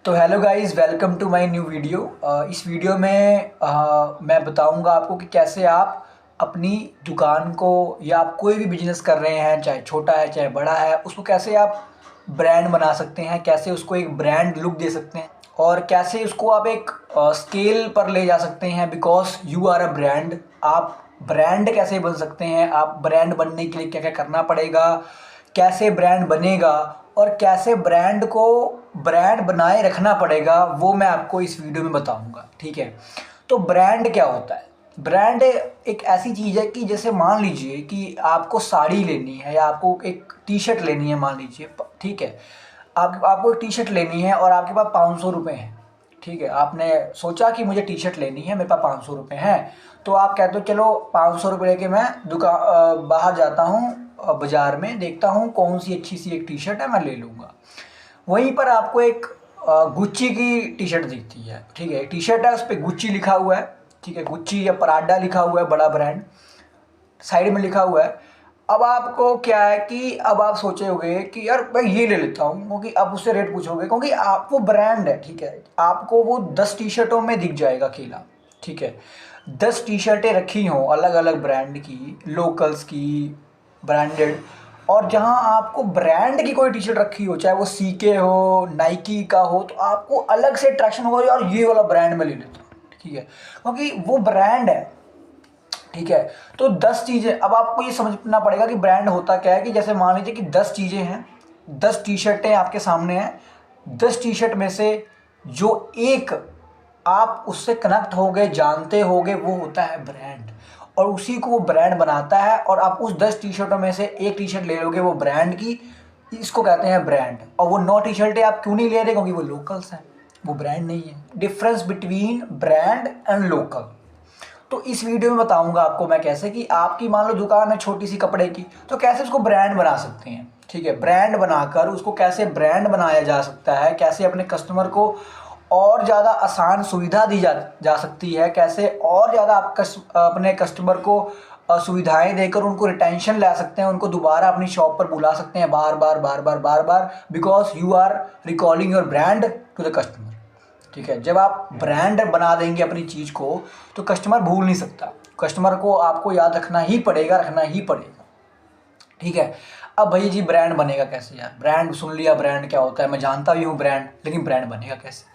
तो hello guys, welcome to my new video. इस video में मैं बताऊंगा आपको कि कैसे आप अपनी दुकान को या आप कोई भी बिजनेस कर रहे हैं, चाहे छोटा है चाहे बड़ा है, उसको कैसे आप ब्रांड बना सकते हैं, कैसे उसको एक ब्रांड लुक दे सकते हैं और कैसे उसको आप एक स्केल पर ले जा सकते हैं। Because you are a brand. आप ब्रांड कैसे बन सकते हैं, आप ब्रांड बनने के लिए क्या क्या करना पड़ेगा, कैसे ब्रांड बनेगा और कैसे ब्रांड को ब्रांड बनाए रखना पड़ेगा, वो मैं आपको इस वीडियो में बताऊंगा। ठीक है, तो ब्रांड क्या होता है? ब्रांड एक ऐसी चीज़ है कि जैसे मान लीजिए कि आपको साड़ी लेनी है या आपको एक टी शर्ट लेनी है, मान लीजिए, ठीक है, आपको एक टी शर्ट लेनी है और आपके पास 500 रुपये हैं। ठीक है, आपने सोचा कि मुझे टी शर्ट लेनी है, मेरे पास 500 रुपये हैं, तो आप कहते हो चलो 500 रुपये लेके मैं बाहर जाता हूँ, बाज़ार में देखता हूँ कौन सी अच्छी सी एक टी शर्ट है, मैं ले लूँगा। वहीं पर आपको एक गुच्ची की टी शर्ट दिखती है। ठीक है, टी शर्ट है, उस पर गुच्ची लिखा हुआ है। ठीक है, गुच्ची या पराडा लिखा हुआ है, बड़ा ब्रांड साइड में लिखा हुआ है। अब आपको क्या है कि अब आप सोचोगे कि यार मैं ये ले लेता हूँ, क्योंकि आप उससे रेट पूछोगे, क्योंकि आप वो ब्रांड है। ठीक है, आपको वो 10 टी शर्टों में दिख जाएगा अकेला। ठीक है, 10 टी शर्टें रखी हों अलग अलग ब्रांड की, लोकल्स की, ब्रांडेड, और जहाँ आपको ब्रांड की कोई टी शर्ट रखी हो, चाहे वो सीके हो, नाइकी का हो, तो आपको अलग से अट्रैक्शन होगा, यार ये वाला ब्रांड में ले लेता हूँ। ठीक है, क्योंकि वो ब्रांड है। ठीक है, तो 10 चीज़ें, अब आपको ये समझना पड़ेगा कि ब्रांड होता क्या है। कि जैसे मान लीजिए कि 10 चीज़ें हैं, 10 टी शर्टें आपके सामने हैं, 10 टी शर्ट में से जो एक आप उससे कनेक्ट हो गए, जानते हो गए, वो होता है ब्रांड, और उसी को वो ब्रांड बनाता है। और आप उस 10 टी शर्टों में से एक टी शर्ट ले लोगे वो ब्रांड की, इसको कहते हैं ब्रांड। और वो 9 टी शर्टें आप क्यों नहीं ले रहे? क्योंकि वो लोकल्स हैं, वो ब्रांड नहीं है। Difference between brand and local. तो इस वीडियो में बताऊंगा आपको मैं कैसे कि आपकी मान लो दुकान है छोटी सी कपड़े की, तो कैसे उसको ब्रांड बना सकते हैं। ठीक है, ब्रांड बनाकर उसको कैसे ब्रांड बनाया जा सकता है, कैसे अपने कस्टमर को और ज़्यादा आसान सुविधा दी जा सकती है, कैसे और ज़्यादा आप अपने कस्टमर को सुविधाएं देकर उनको रिटेंशन ला सकते हैं, उनको दोबारा अपनी शॉप पर बुला सकते हैं बार बार बार बार बार बार, because you are recalling your brand to the customer. ठीक है, जब आप ब्रांड बना देंगे अपनी चीज़ को, तो कस्टमर भूल नहीं सकता, कस्टमर को आपको याद रखना ही पड़ेगा, रखना ही पड़ेगा। ठीक है, अब भाई जी ब्रांड बनेगा कैसे? यार ब्रांड सुन लिया, ब्रांड क्या होता है, मैं जानता भी हूँ ब्रांड, लेकिन ब्रांड बनेगा कैसे?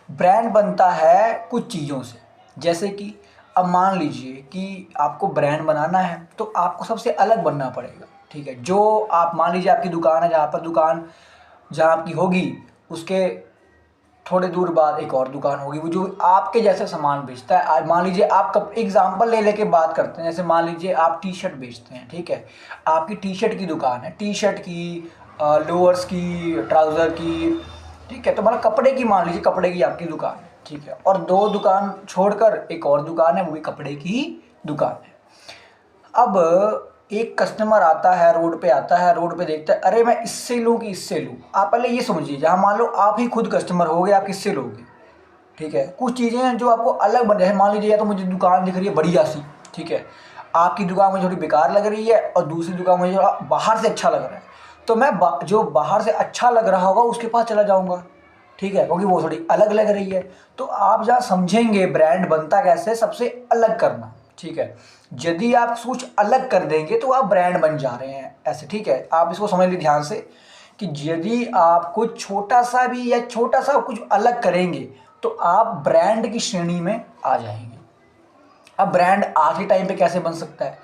ब्रांड बनता है कुछ चीज़ों से। जैसे कि अब मान लीजिए कि आपको ब्रांड बनाना है, तो आपको सबसे अलग बनना पड़ेगा। ठीक है, जो आप मान लीजिए आपकी दुकान है, जहाँ पर दुकान जहाँ आपकी होगी, उसके थोड़े दूर बाद एक और दुकान होगी, वो जो आपके जैसे सामान बेचता है। आज मान लीजिए आप कब एग्जाम्पल ले लेके बात करते हैं, जैसे मान लीजिए आप टी शर्ट बेचते हैं। ठीक है, आपकी टी शर्ट की दुकान है, टी शर्ट की, लोअर्स की, ट्राउज़र की। ठीक है, तो मतलब कपड़े की, मान लीजिए कपड़े की आपकी दुकान है। ठीक है, और 2 दुकान छोड़कर एक और दुकान है, वो भी कपड़े की दुकान है। अब एक कस्टमर आता है, रोड पे आता है, रोड पे देखता है, अरे मैं इससे लूँ कि इससे लूँ। आप पहले ये समझिए, जहाँ मान लो आप ही खुद कस्टमर हो गए, आप किससे लोगे? ठीक है, कुछ चीज़ें हैं जो आपको अलग बन जाए। मान लीजिए या तो मुझे दुकान दिख रही है बढ़िया सी, ठीक है, आपकी दुकान मुझे थोड़ी बेकार लग रही है और दूसरी दुकान मुझे बाहर से अच्छा लग रहा है, तो मैं जो बाहर से अच्छा लग रहा होगा उसके पास चला जाऊँगा। ठीक है, क्योंकि वो थोड़ी अलग लग रही है। तो आप जहाँ समझेंगे ब्रांड बनता कैसे, सबसे अलग करना। ठीक है, यदि आप कुछ अलग कर देंगे तो आप ब्रांड बन जा रहे हैं ऐसे। ठीक है, आप इसको समझ लीजिए ध्यान से कि यदि आप कुछ छोटा सा भी या छोटा सा कुछ अलग करेंगे तो आप ब्रांड की श्रेणी में आ जाएंगे। अब ब्रांड आज के टाइम पे कैसे बन सकता है?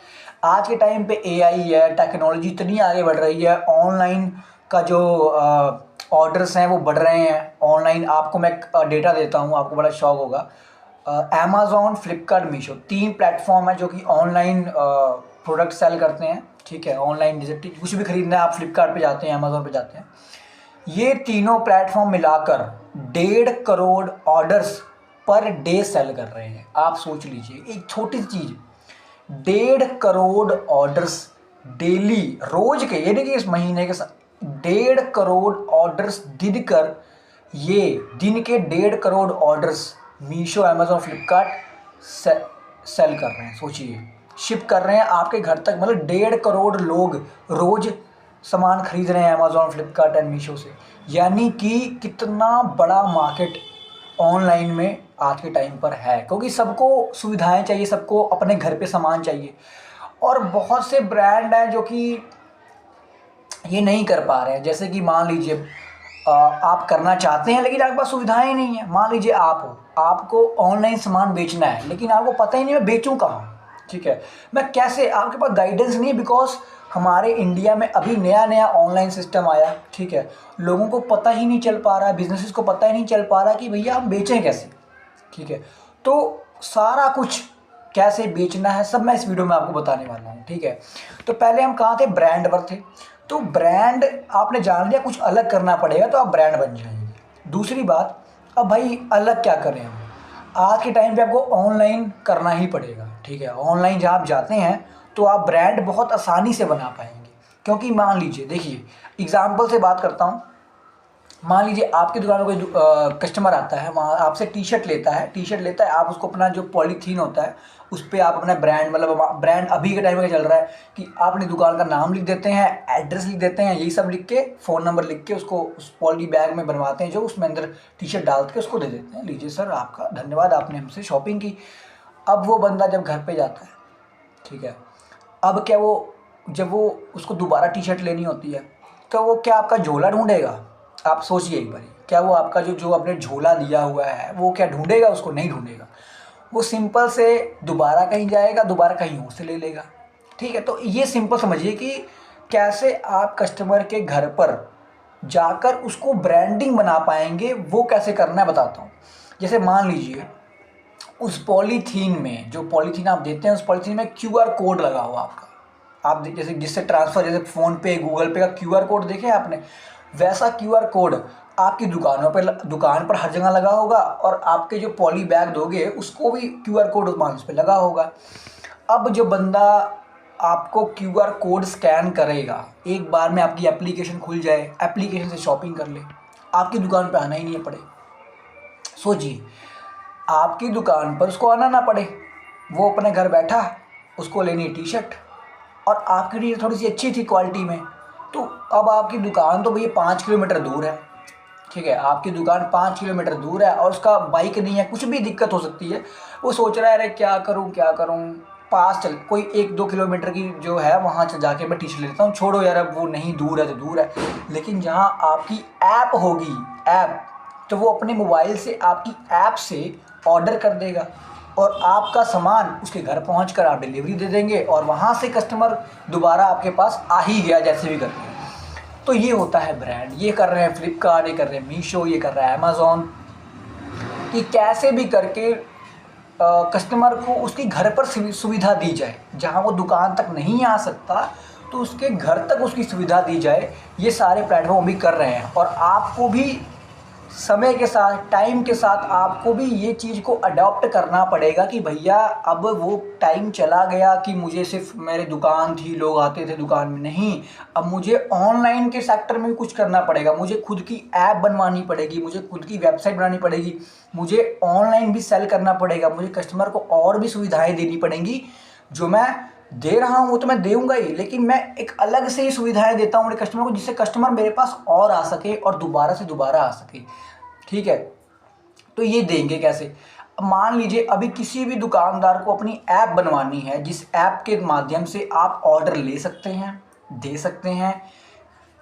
आज के टाइम पे एआई है, टेक्नोलॉजी इतनी आगे बढ़ रही है, ऑनलाइन का जो ऑर्डर्स हैं वो बढ़ रहे हैं। ऑनलाइन आपको मैं डेटा देता हूँ, आपको बड़ा शौक होगा। अमेज़ॉन, फ्लिपकार्ट, मीशो, 3 प्लेटफॉर्म है जो कि ऑनलाइन प्रोडक्ट सेल करते हैं। ठीक है, ऑनलाइन जैसे कुछ भी खरीदना है आप फ्लिपकार्ट पे जाते हैं, अमेज़ॉन पे जाते हैं। ये तीनों प्लेटफॉर्म मिलाकर 1.5 crore orders per day sale कर रहे हैं। आप सोच लीजिए, एक छोटी सी चीज़, 1.5 करोड़ ऑर्डर्स डेली, रोज के, ये नहीं कि इस महीने के साथ, 1.5 करोड़ ऑर्डर्स दिन कर, ये दिन के 1.5 crore orders Meesho, Amazon, Flipkart sale कर रहे हैं। सोचिए, शिप कर रहे हैं आपके घर तक, मतलब 1.5 करोड़ लोग रोज सामान खरीद रहे हैं अमेज़ॉन, फ्लिपकार्ट एंड मीशो से। यानी कि कितना बड़ा मार्केट ऑनलाइन में आज के टाइम पर है, क्योंकि सबको सुविधाएं चाहिए, सबको अपने घर पे सामान चाहिए। और बहुत से ब्रांड हैं जो कि ये नहीं कर पा रहे हैं। जैसे कि मान लीजिए आप करना चाहते हैं लेकिन आपके पास सुविधाएं ही नहीं है। मान लीजिए आप हो, आपको ऑनलाइन सामान बेचना है लेकिन आपको पता ही नहीं मैं बेचूं कहाँ, ठीक है, मैं कैसे, आपके पास गाइडेंस नहीं है। बिकॉज हमारे इंडिया में अभी नया नया ऑनलाइन सिस्टम आया, ठीक है, लोगों को पता ही नहीं चल पा रहा है, बिजनेसेस को पता ही नहीं चल पा रहा कि भैया हम बेचें कैसे, ठीक है। तो सारा कुछ कैसे बेचना है सब मैं इस वीडियो में आपको बताने वाला हूँ, ठीक है। तो पहले हम कहाँ थे, ब्रांड पर थे। तो ब्रांड आपने जान लिया, कुछ अलग करना पड़ेगा तो आप ब्रांड बन जाएंगे। दूसरी बात, अब भाई अलग क्या करें हम, आज के टाइम पे आपको ऑनलाइन करना ही पड़ेगा, ठीक है। ऑनलाइन जब आप जाते हैं तो आप ब्रांड बहुत आसानी से बना पाएंगे। क्योंकि मान लीजिए, देखिए एग्जाम्पल से बात करता हूँ। मान लीजिए आपकी दुकान में कोई कस्टमर आता है, वहाँ आपसे टी शर्ट लेता है, आप उसको अपना जो पॉलीथीन होता है उस पर आप अपना ब्रांड, मतलब ब्रांड अभी के टाइम में क्या चल रहा है कि आप अपनी दुकान का नाम लिख देते हैं, एड्रेस लिख देते हैं, यही सब लिख के, फ़ोन नंबर लिख के उसको उस पॉली बैग में बनवाते हैं, जो उसमें अंदर टी शर्ट डाल के उसको दे देते हैं, लीजिए सर आपका धन्यवाद, आपने हमसे शॉपिंग की। अब वो बंदा जब घर पर जाता है, ठीक है, अब क्या वो, जब वो उसको दोबारा टी शर्ट लेनी होती है तो वो क्या आपका झोला ढूंढेगा? आप सोचिए एक बार, क्या वो आपका जो जो आपने झोला दिया हुआ है वो क्या ढूंढेगा? उसको नहीं ढूंढेगा। वो सिंपल से दोबारा कहीं जाएगा, दोबारा कहीं और से ले लेगा, ठीक है। तो ये सिंपल समझिए कि कैसे आप कस्टमर के घर पर जाकर उसको ब्रांडिंग बना पाएंगे, वो कैसे करना है बताता हूँ। जैसे मान लीजिए उस पॉलीथीन में, जो पॉलीथीन आप देते हैं, उस पॉलीथीन में क्यूआर कोड लगा हुआ आपका, आप जैसे जिससे ट्रांसफ़र, जैसे फ़ोन पे, गूगल पे का क्यूआर कोड देखे आपने, वैसा क्यूआर कोड आपकी दुकान पर हर जगह लगा होगा, और आपके जो पॉली बैग दोगे उसको भी क्यूआर कोड उस पर लगा होगा। अब जो बंदा आपको क्यूआर कोड स्कैन करेगा, एक बार में आपकी एप्लीकेशन खुल जाए, एप्लीकेशन से शॉपिंग कर ले, आपकी दुकान पर आना ही नहीं पड़े। सोचिए, आपकी दुकान पर उसको आना ना पड़े, वो अपने घर बैठा, उसको लेनी टी शर्ट, और आपकी टी थोड़ी सी अच्छी थी क्वालिटी में, तो अब आपकी दुकान तो भैया 5 किलोमीटर दूर है, ठीक है, आपकी दुकान 5 किलोमीटर दूर है, और उसका बाइक नहीं है, कुछ भी दिक्कत हो सकती है। वो सोच रहा है अरे क्या करूं, पास चल, कोई 1-2 किलोमीटर की जो है वहाँ से जाके मैं टी शर्ट लेता हूँ, छोड़ो यार अब वो नहीं, दूर है तो दूर है। लेकिन जहाँ आपकी ऐप होगी, ऐप, तो वो अपने मोबाइल से, आपकी ऐप से ऑर्डर कर देगा, और आपका सामान उसके घर पहुंचकर आप डिलीवरी दे देंगे, और वहाँ से कस्टमर दोबारा आपके पास आ ही गया जैसे भी करके। तो ये होता है ब्रांड। ये कर रहे हैं फ्लिपकार्ट, ये कर रहे हैं मीशो, ये कर रहा है अमेज़ॉन, कि कैसे भी करके कस्टमर को उसकी घर पर सुविधा दी जाए, जहाँ वो दुकान तक नहीं आ सकता तो उसके घर तक उसकी सुविधा दी जाए। ये सारे प्लेटफॉर्म भी कर रहे हैं, और आपको भी समय के साथ, टाइम के साथ आपको भी ये चीज़ को अडॉप्ट करना पड़ेगा कि भैया अब वो टाइम चला गया कि मुझे सिर्फ मेरी दुकान थी, लोग आते थे दुकान में, नहीं, अब मुझे ऑनलाइन के सेक्टर में भी कुछ करना पड़ेगा। मुझे खुद की ऐप बनवानी पड़ेगी, मुझे खुद की वेबसाइट बनानी पड़ेगी, मुझे ऑनलाइन भी सेल करना पड़ेगा, मुझे कस्टमर को और भी सुविधाएँ देनी पड़ेंगी। जो मैं दे रहा हूँ वो तो मैं दूंगा ही, लेकिन मैं एक अलग से ही सुविधाएं देता हूँ मेरे कस्टमर को, जिससे कस्टमर मेरे पास और आ सके और दोबारा से दोबारा आ सके, ठीक है। तो ये देंगे कैसे? अब मान लीजिए अभी किसी भी दुकानदार को अपनी ऐप बनवानी है, जिस ऐप के माध्यम से आप ऑर्डर ले सकते हैं, दे सकते हैं,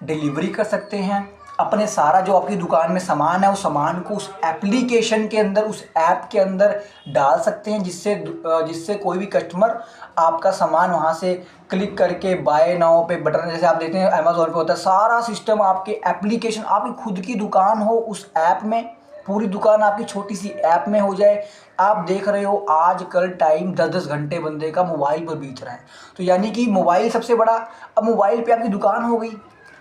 डिलीवरी कर सकते हैं, अपने सारा जो आपकी दुकान में सामान है उस सामान को उस एप्लीकेशन के अंदर, उस ऐप के अंदर डाल सकते हैं, जिससे कोई भी कस्टमर आपका सामान वहाँ से क्लिक करके बाय नाउ पे बटन, जैसे आप देखते हैं अमेज़ॉन पे होता है, सारा सिस्टम आपके एप्लीकेशन, आपकी खुद की दुकान हो उस ऐप में, पूरी दुकान आपकी छोटी सी ऐप में हो जाए। आप देख रहे हो आजकल टाइम 10-10 घंटे बंदे का मोबाइल पर बीत रहा है, तो यानी कि मोबाइल सबसे बड़ा, अब मोबाइल पे आपकी दुकान हो गई,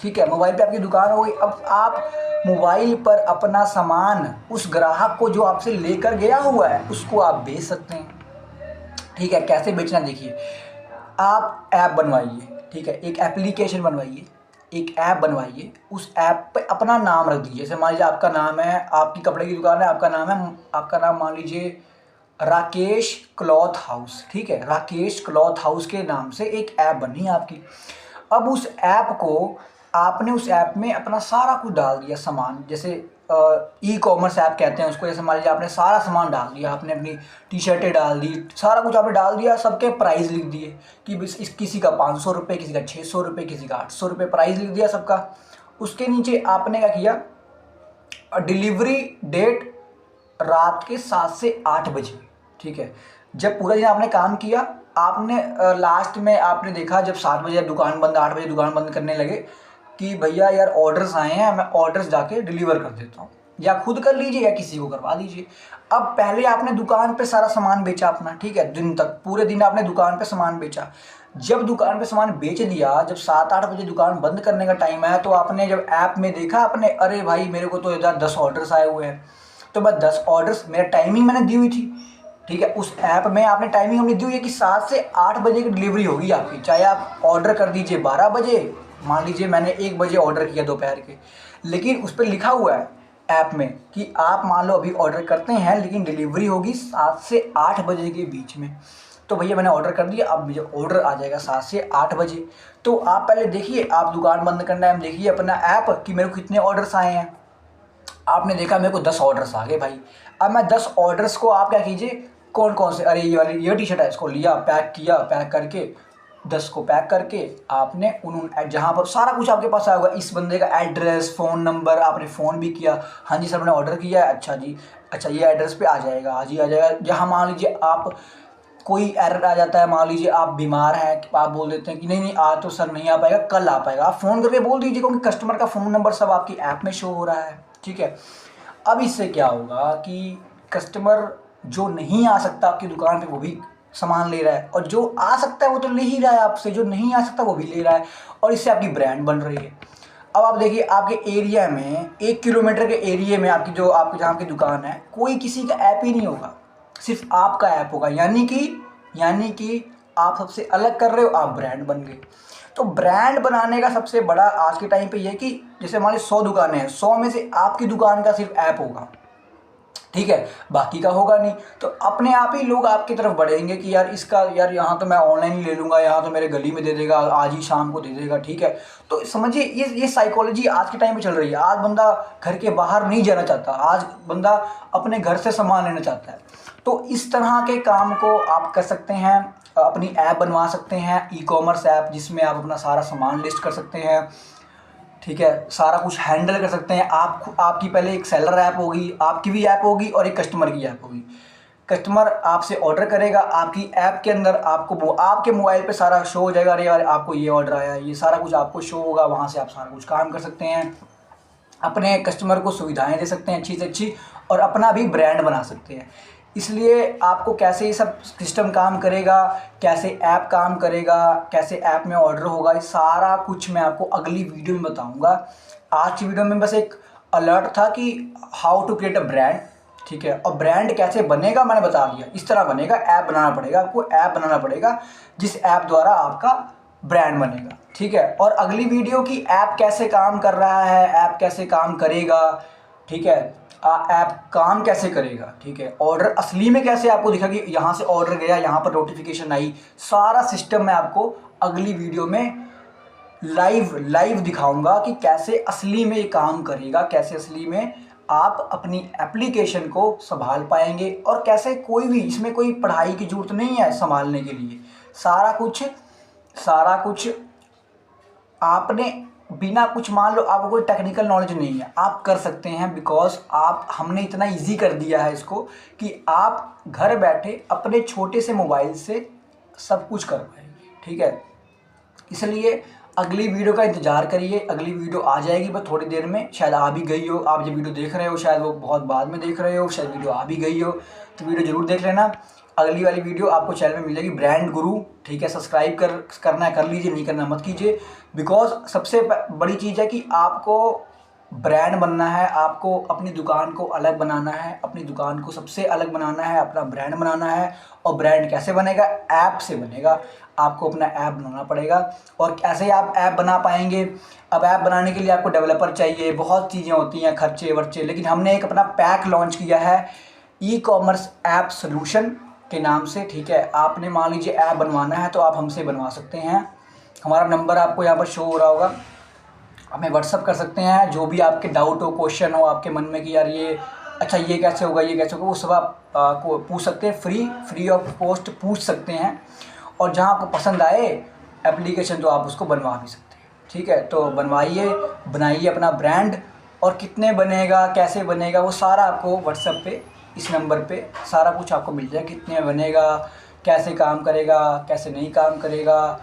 ठीक है, मोबाइल पे आपकी दुकान हो गई। अब आप मोबाइल पर अपना सामान उस ग्राहक को जो आपसे लेकर गया हुआ है उसको आप बेच सकते हैं, ठीक है। कैसे बेचना देखिए, आप ऐप बनवाइए, ठीक है, एक एप्लीकेशन बनवाइए, एक ऐप बनवाइए, उस ऐप पे अपना नाम रख दीजिए। जैसे मान लीजिए आपका नाम है, आपकी कपड़े की दुकान है, आपका नाम मान लीजिए राकेश क्लॉथ हाउस, ठीक है, राकेश क्लॉथ हाउस के नाम से एक ऐप बनी है आपकी। अब उस ऐप को आपने उस ऐप में अपना सारा कुछ डाल दिया सामान, जैसे ई कॉमर्स ऐप कहते हैं उसको। जैसे मान लीजिए आपने सारा सामान डाल दिया, आपने अपनी टी शर्टें डाल दी, सारा कुछ आपने डाल दिया, सबके प्राइस लिख दिए कि किसी का 500 रुपये, किसी का 600 रुपये, किसी का 800 रुपये प्राइस लिख दिया सबका। उसके नीचे आपने क्या किया, डिलीवरी डेट रात के 7 से 8 बजे, ठीक है। जब पूरा दिन आपने काम किया, आपने लास्ट में आपने देखा जब 7 बजे दुकान बंद, 8 बजे दुकान बंद करने लगे कि भैया यार ऑर्डर्स आए हैं, मैं ऑर्डर्स जाके डिलीवर कर देता हूँ, या खुद कर लीजिए या किसी को करवा दीजिए। अब पहले आपने दुकान पे सारा सामान बेचा अपना, ठीक है, दिन तक पूरे दिन आपने दुकान पे सामान बेचा। जब दुकान पे सामान बेच दिया, जब 7-8 बजे दुकान बंद करने का टाइम आया, तो आपने जब ऐप में देखा अपने, अरे भाई मेरे को तो इधर 10 ऑर्डर्स आए हुए हैं, तो मैं 10 ऑर्डर्स, मेरा टाइमिंग मैंने दी हुई थी, ठीक है, उस ऐप में आपने टाइमिंग हमने दी हुई है कि 7 से 8 बजे की डिलीवरी होगी आपकी, चाहे आप ऑर्डर कर दीजिए 12 बजे। मान लीजिए मैंने 1 बजे ऑर्डर किया दोपहर के, लेकिन उस पर लिखा हुआ है ऐप में कि आप मान लो अभी ऑर्डर करते हैं लेकिन डिलीवरी होगी 7 से 8 बजे के बीच में। तो भैया मैंने ऑर्डर कर दिया, अब मुझे ऑर्डर आ जाएगा 7 से 8 बजे। तो आप पहले देखिए, आप दुकान बंद करना है, देखिए अपना ऐप कि मेरे को कितने ऑर्डर्स आए हैं। आपने देखा मेरे को 10 ऑर्डर्स आ गए भाई। अब मैं 10 ऑर्डर्स को आप क्या कीजिए, कौन कौन से, अरे ये वाली ये टी शर्ट है, इसको लिया, पैक किया, पैक करके 10 को पैक करके आपने उन जहाँ पर सारा कुछ आपके पास आया होगा, इस बंदे का एड्रेस, फ़ोन नंबर, आपने फ़ोन भी किया, हाँ जी सर मैंने ऑर्डर किया है, अच्छा जी, अच्छा ये एड्रेस पे आ जाएगा, आज ही आ जाएगा। जहाँ मान लीजिए आप कोई एरर आ जाता है, मान लीजिए आप बीमार हैं, आप बोल देते हैं कि नहीं नहीं आज तो सर नहीं आ पाएगा, कल आ पाएगा, आप फ़ोन करके बोल दीजिए, क्योंकि कस्टमर का फ़ोन नंबर सब आपकी ऐप में शो हो रहा है, ठीक है। अब इससे क्या होगा कि कस्टमर जो नहीं आ सकता आपकी दुकान पे वो भी सामान ले रहा है, और जो आ सकता है वो तो ले ही रहा है आपसे, जो नहीं आ सकता वो भी ले रहा है, और इससे आपकी ब्रांड बन रही है। अब आप देखिए आपके एरिया में, 1 किलोमीटर के एरिया में आपकी जो आपकी जहाँ की दुकान है, कोई किसी का ऐप ही नहीं होगा, सिर्फ आपका ऐप होगा, यानी कि आप सबसे अलग कर रहे हो, आप ब्रांड बन गए। तो ब्रांड बनाने का सबसे बड़ा आज के टाइम पे ये कि जैसे हमारी 100 दुकानें हैं, 100 में से आपकी दुकान का सिर्फ ऐप होगा, ठीक है, बाकी का होगा नहीं। तो अपने आप ही लोग आपकी तरफ बढ़ेंगे कि यार इसका, यार यहाँ तो मैं ऑनलाइन ही ले लूँगा, यहाँ तो मेरे गली में दे देगा, आज ही शाम को दे देगा, ठीक है। तो समझिए ये साइकोलॉजी आज के टाइम पे चल रही है। आज बंदा घर के बाहर नहीं जाना चाहता, आज बंदा अपने घर से सामान लेना चाहता है। तो इस तरह के काम को आप कर सकते हैं, अपनी ऐप बनवा सकते हैं, ई कॉमर्स ऐप, जिसमें आप अपना सारा सामान लिस्ट कर सकते हैं, ठीक है, सारा कुछ हैंडल कर सकते हैं आप। आपकी पहले एक सेलर ऐप होगी, आपकी भी ऐप होगी, और एक कस्टमर की ऐप होगी। कस्टमर आपसे ऑर्डर करेगा, आपकी ऐप के अंदर आपको आपके मोबाइल पे सारा शो हो जाएगा, अरे यार आपको ये ऑर्डर आया, ये सारा कुछ आपको शो होगा, वहाँ से आप सारा कुछ काम कर सकते हैं, अपने कस्टमर को सुविधाएं दे सकते हैं अच्छी से अच्छी, और अपना भी ब्रांड बना सकते हैं। इसलिए आपको कैसे ये सब सिस्टम काम करेगा, कैसे ऐप काम करेगा, कैसे ऐप में ऑर्डर होगा, ये सारा कुछ मैं आपको अगली वीडियो में बताऊंगा। आज की वीडियो में बस एक अलर्ट था कि how to create a brand, ठीक है, और ब्रांड कैसे बनेगा मैंने बता दिया। इस तरह बनेगा, ऐप बनाना पड़ेगा आपको, ऐप बनाना पड़ेगा जिस ऐप द्वारा आपका ब्रांड बनेगा, ठीक है। और अगली वीडियो की ऐप कैसे काम कर रहा है, ऐप कैसे काम करेगा, ठीक है, ऐप काम कैसे करेगा, ठीक है, ऑर्डर असली में कैसे आपको दिखा कि यहाँ से ऑर्डर गया, यहाँ पर नोटिफिकेशन आई, सारा सिस्टम मैं आपको अगली वीडियो में लाइव दिखाऊंगा कि कैसे असली में ये काम करेगा, कैसे असली में आप अपनी एप्लीकेशन को संभाल पाएंगे, और कैसे कोई भी इसमें कोई पढ़ाई की ज़रूरत नहीं है संभालने के लिए। सारा कुछ आपने बिना कुछ, मान लो आपको कोई टेक्निकल नॉलेज नहीं है, आप कर सकते हैं, बिकॉज हमने इतना इजी कर दिया है इसको कि आप घर बैठे अपने छोटे से मोबाइल से सब कुछ कर पाएंगे, ठीक है। इसलिए अगली वीडियो का इंतज़ार करिए, अगली वीडियो आ जाएगी बस थोड़ी देर में, शायद आ भी गई हो, आप जब वीडियो देख रहे हो शायद वो बहुत बाद में देख रहे हो, शायद वीडियो आ भी गई हो, तो वीडियो ज़रूर देख लेना। अगली वाली वीडियो आपको चैनल में मिल जाएगी, ब्रांड गुरु, ठीक है, सब्सक्राइब करना है कर लीजिए, नहीं करना मत कीजिए, बिकॉज सबसे बड़ी चीज़ है कि आपको ब्रांड बनना है, आपको अपनी दुकान को अलग बनाना है, अपनी दुकान को सबसे अलग बनाना है, अपना ब्रांड बनाना है। और ब्रांड कैसे बनेगा, ऐप से बनेगा, आपको अपना ऐप बनाना पड़ेगा। और कैसे आप ऐप बना पाएंगे, अब ऐप बनाने के लिए आपको डेवलपर चाहिए, बहुत चीज़ें होती हैं, खर्चे वर्चे, लेकिन हमने एक अपना पैक लॉन्च किया है ई कॉमर्स ऐप सोल्यूशन के नाम से, ठीक है। आपने मान लीजिए ऐप बनवाना है तो आप हमसे बनवा सकते हैं, हमारा नंबर आपको यहाँ पर शो हो रहा होगा, हमें व्हाट्सअप कर सकते हैं। जो भी आपके डाउट हो, क्वेश्चन हो आपके मन में कि यार ये अच्छा ये कैसे होगा, ये कैसे होगा, वो सब आप को पूछ सकते हैं। फ्री ऑफ कॉस्ट पूछ सकते हैं। और जहाँ आपको पसंद आए एप्लीकेशन तो आप उसको बनवा भी सकते हैं। ठीक है, तो बनवाइए, बनाइए अपना ब्रांड। और कितने बनेगा, कैसे बनेगा, वो सारा आपको व्हाट्सएप पे इस नंबर पे सारा कुछ आपको मिल जाएगा। कितने बनेगा, कैसे काम करेगा, कैसे नहीं काम करेगा,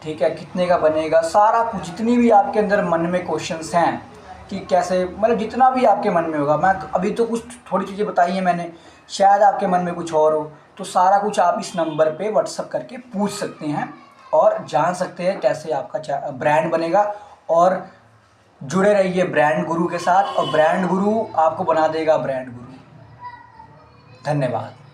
ठीक है, कितने का बनेगा, सारा कुछ। जितनी भी आपके अंदर मन में क्वेश्चंस हैं कि कैसे, मतलब जितना भी आपके मन में होगा, मैं अभी तो कुछ थोड़ी चीज़ें बताई हैं मैंने, शायद आपके मन में कुछ और हो, तो सारा कुछ आप इस नंबर पे व्हाट्सअप करके पूछ सकते हैं और जान सकते हैं कैसे आपका ब्रांड बनेगा। और जुड़े रहिए ब्रांड गुरु के साथ, और ब्रांड गुरु आपको बना देगा ब्रांड गुरु। धन्यवाद।